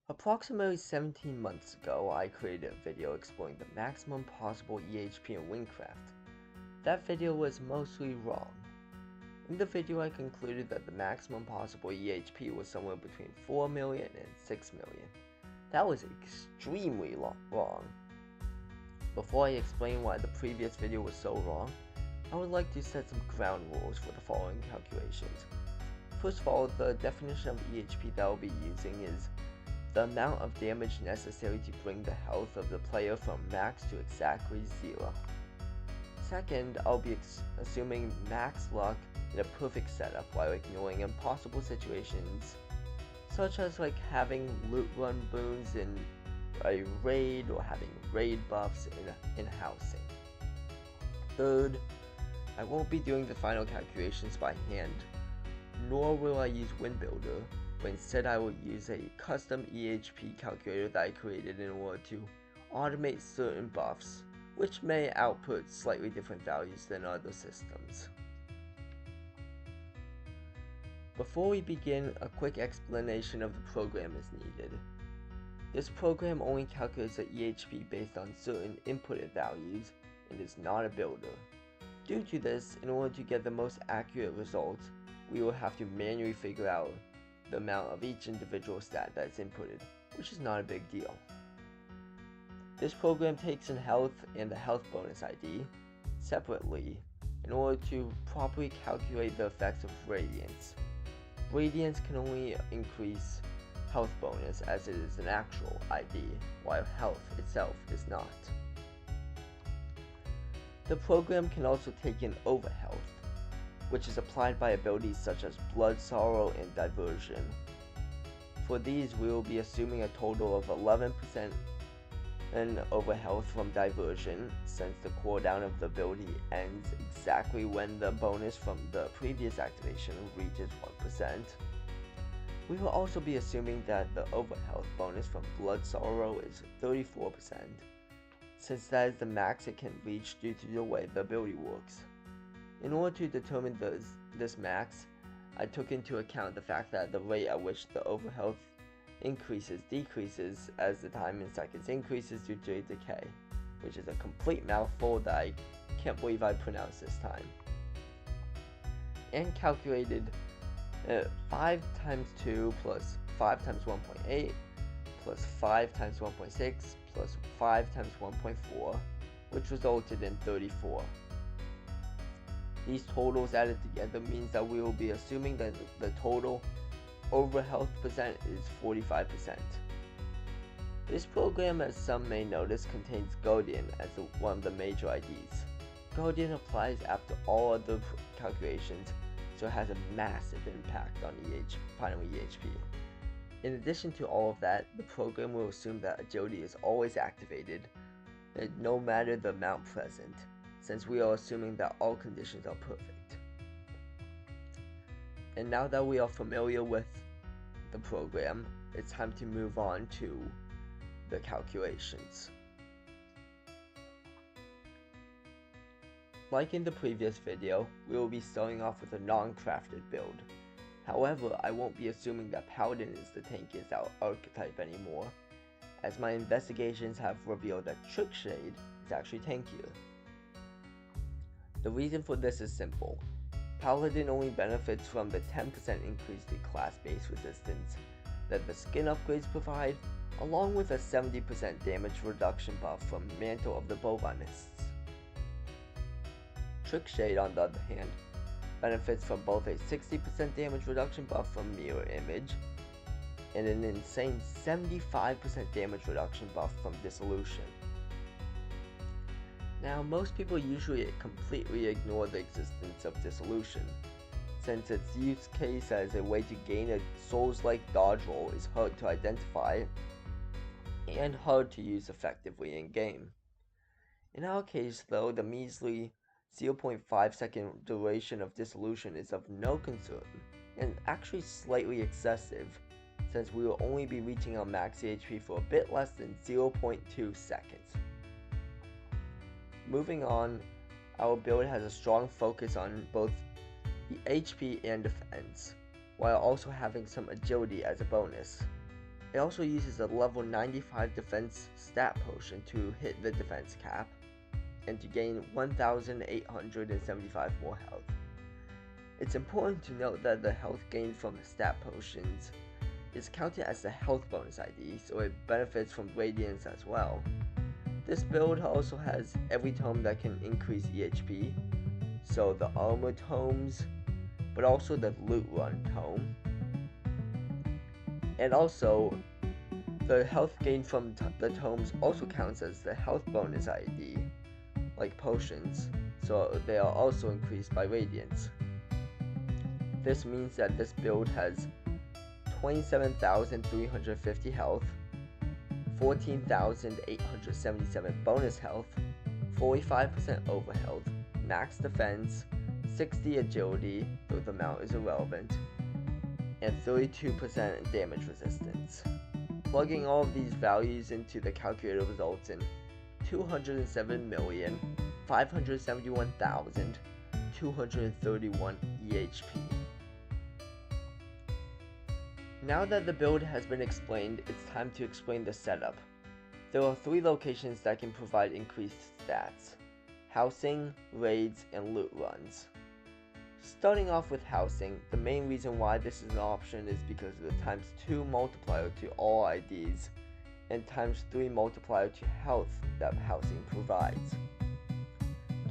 Approximately 17 months ago, I created a video exploring the maximum possible EHP in Wynncraft. That video was mostly wrong. In the video, I concluded that the maximum possible EHP was somewhere between 4 million and 6 million. That was extremely wrong. Before I explain why the previous video was so wrong, I would like to set some ground rules for the following calculations. First of all, the definition of EHP that I will be using is the amount of damage necessary to bring the health of the player from max to exactly 0. Second, I'll be assuming max luck in a perfect setup while ignoring impossible situations, such as having loot run boons in a raid or having raid buffs in housing. Third, I won't be doing the final calculations by hand, nor will I use WinBuilder, but instead I will use a custom EHP calculator that I created in order to automate certain buffs, which may output slightly different values than other systems. Before we begin, a quick explanation of the program is needed. This program only calculates the EHP based on certain inputted values and is not a builder. Due to this, in order to get the most accurate results, we will have to manually figure out the amount of each individual stat that is inputted, which is not a big deal. This program takes in health and the health bonus ID separately in order to properly calculate the effects of Radiance. Radiance can only increase health bonus as it is an actual ID, while health itself is not. The program can also take in overhealth, which is applied by abilities such as Blood Sorrow and Diversion. For these, we will be assuming a total of 11% in overhealth from Diversion, since the cooldown of the ability ends exactly when the bonus from the previous activation reaches 1%. We will also be assuming that the overhealth bonus from Blood Sorrow is 34%, since that is the max it can reach due to the way the ability works. In order to determine this max, I took into account the fact that the rate at which the overhealth decreases as the time in seconds increases due to a decay, which is a complete mouthful that I can't believe I pronounced this time. And calculated 5 times 2 plus 5 times 1.8 plus 5 times 1.6 plus 5 times 1.4, which resulted in 34. These totals added together means that we will be assuming that the total overhealth percent is 45%. This program, as some may notice, contains Guardian as one of the major IDs. Guardian applies after all other calculations, so it has a massive impact on final EHP. In addition to all of that, the program will assume that agility is always activated, no matter the amount present, since we are assuming that all conditions are perfect. And now that we are familiar with the program, it's time to move on to the calculations. Like in the previous video, we will be starting off with a non-crafted build. However, I won't be assuming that Paladin is the tankiest archetype anymore, as my investigations have revealed that Trickshade is actually tankier. The reason for this is simple. Paladin only benefits from the 10% increase to class-based resistance that the skin upgrades provide, along with a 70% damage reduction buff from Mantle of the Bovinists. Trickshade, on the other hand, benefits from both a 60% damage reduction buff from Mirror Image and an insane 75% damage reduction buff from Dissolution. Now, most people usually completely ignore the existence of Dissolution, since its use case as a way to gain a Souls-like dodge roll is hard to identify and hard to use effectively in-game. In our case, though, the measly 0.5 second duration of Dissolution is of no concern, and actually slightly excessive, since we will only be reaching our max HP for a bit less than 0.2 seconds. Moving on, our build has a strong focus on both the HP and defense, while also having some agility as a bonus. It also uses a level 95 defense stat potion to hit the defense cap, and to gain 1,875 more health. It's important to note that the health gained from the stat potions is counted as the health bonus ID, so it benefits from Radiance as well. This build also has every tome that can increase EHP, so the armor tomes, but also the loot run tome. And also, the health gained from the tomes also counts as the health bonus ID, like potions, so they are also increased by Radiance. This means that this build has 27,350 health, 14,877 bonus health, 45% overhealth, max defense, 60 agility, though the amount is irrelevant, and 32% damage resistance. Plugging all of these values into the calculator results in 207,571,231 EHP. Now that the build has been explained, it's time to explain the setup. There are 3 locations that can provide increased stats: housing, raids, and loot runs. Starting off with housing, the main reason why this is an option is because of the ×2 multiplier to all IDs and ×3 multiplier to health that housing provides.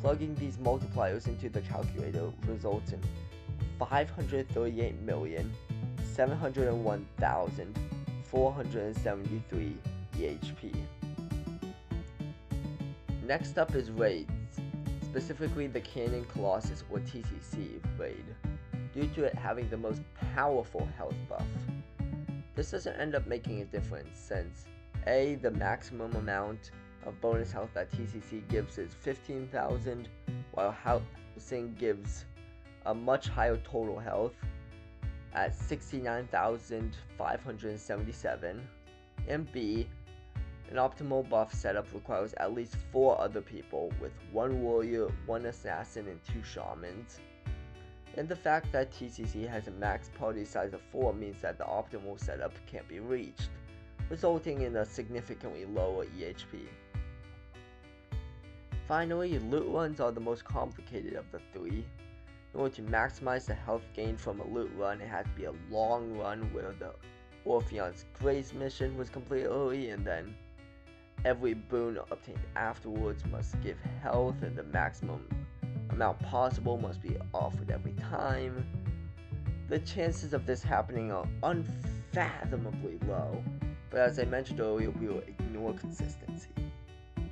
Plugging these multipliers into the calculator results in 538,701,473 EHP. Next up is raids, specifically the Canyon Colossus or TCC raid, due to it having the most powerful health buff. This doesn't end up making a difference since A, the maximum amount of bonus health that TCC gives is 15,000, while housing gives a much higher total health at 69,577, and B, an optimal buff setup requires at least 4 other people with 1 warrior, 1 assassin, and 2 shamans. And the fact that TCC has a max party size of 4 means that the optimal setup can't be reached, resulting in a significantly lower EHP. Finally, loot runs are the most complicated of the 3. In order to maximize the health gained from a loot run, it has to be a long run where the Orpheon's Grace mission was completed early, and then every boon obtained afterwards must give health, and the maximum amount possible must be offered every time. The chances of this happening are unfathomably low, but as I mentioned earlier, we will ignore consistency.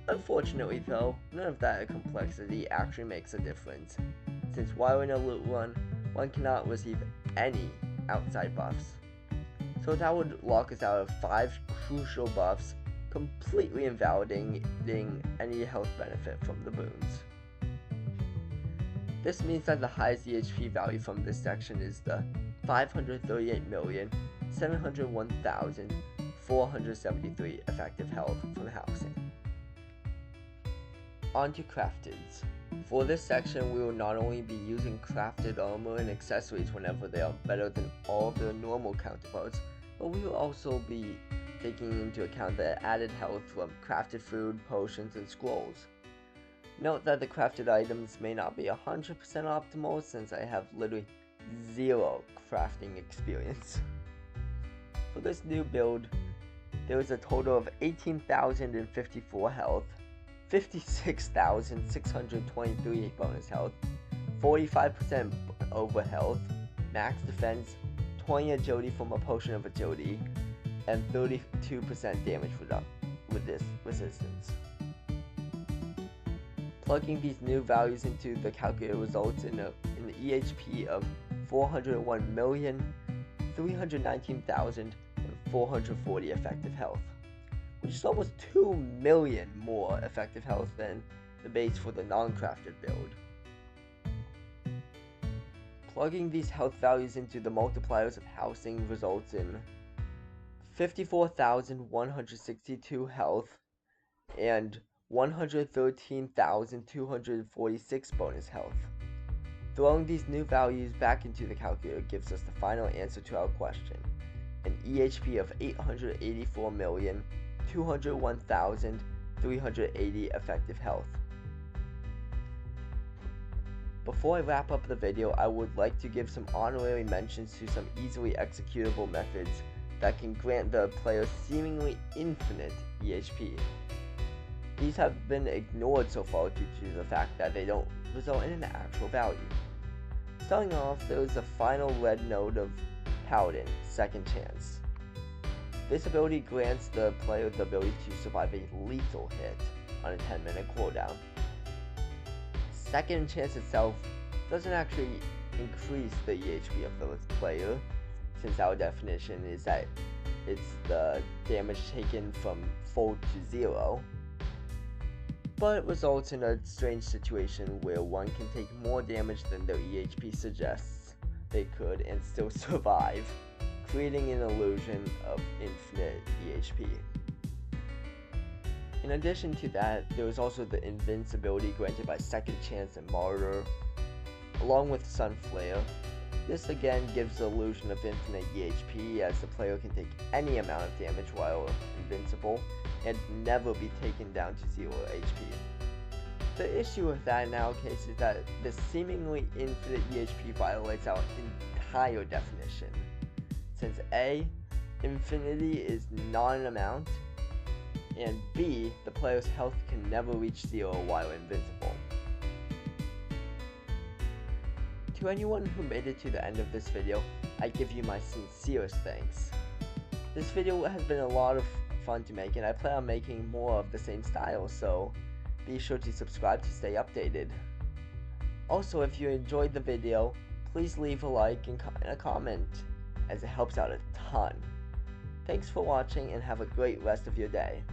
Unfortunately though, none of that complexity actually makes a difference, since while in a loot run, one cannot receive any outside buffs. So that would lock us out of 5 crucial buffs, completely invalidating any health benefit from the boons. This means that the highest EHP value from this section is the 538,701,473 effective health from housing. On to crafteds. For this section, we will not only be using crafted armor and accessories whenever they are better than all of their normal counterparts, but we will also be taking into account the added health from crafted food, potions, and scrolls. Note that the crafted items may not be 100% optimal since I have literally 0 crafting experience. For this new build, there is a total of 18,054 health, 56,623 bonus health, 45% over health, max defense, 20 agility from a potion of agility, and 32% damage resistance. Plugging these new values into the calculator results in an EHP of 401,319,440 effective health, which is almost 2 million more effective health than the base for the non-crafted build. Plugging these health values into the multipliers of housing results in 54,162 health and 113,246 bonus health. Throwing these new values back into the calculator gives us the final answer to our question: an EHP of 884,201,380 effective health. Before I wrap up the video, I would like to give some honorary mentions to some easily executable methods that can grant the player seemingly infinite EHP. These have been ignored so far due to the fact that they don't result in an actual value. Starting off, there is the final red node of Paladin, Second Chance. This ability grants the player the ability to survive a lethal hit on a 10-minute cooldown. Second Chance itself doesn't actually increase the EHP of the player, since our definition is that it's the damage taken from full to 0, but it results in a strange situation where one can take more damage than their EHP suggests they could and still survive, creating an illusion of infinite EHP. In addition to that, there is also the invincibility granted by Second Chance and Martyr, along with Sunflare. This again gives the illusion of infinite EHP, as the player can take any amount of damage while invincible and never be taken down to 0 HP. The issue with that in our case is that the seemingly infinite EHP violates our entire definition, since A, infinity is not an amount, and B, the player's health can never reach 0 while invincible. To anyone who made it to the end of this video, I give you my sincerest thanks. This video has been a lot of fun to make, and I plan on making more of the same style, so be sure to subscribe to stay updated. Also, if you enjoyed the video, please leave a like and a comment, as it helps out a ton. Thanks for watching and have a great rest of your day.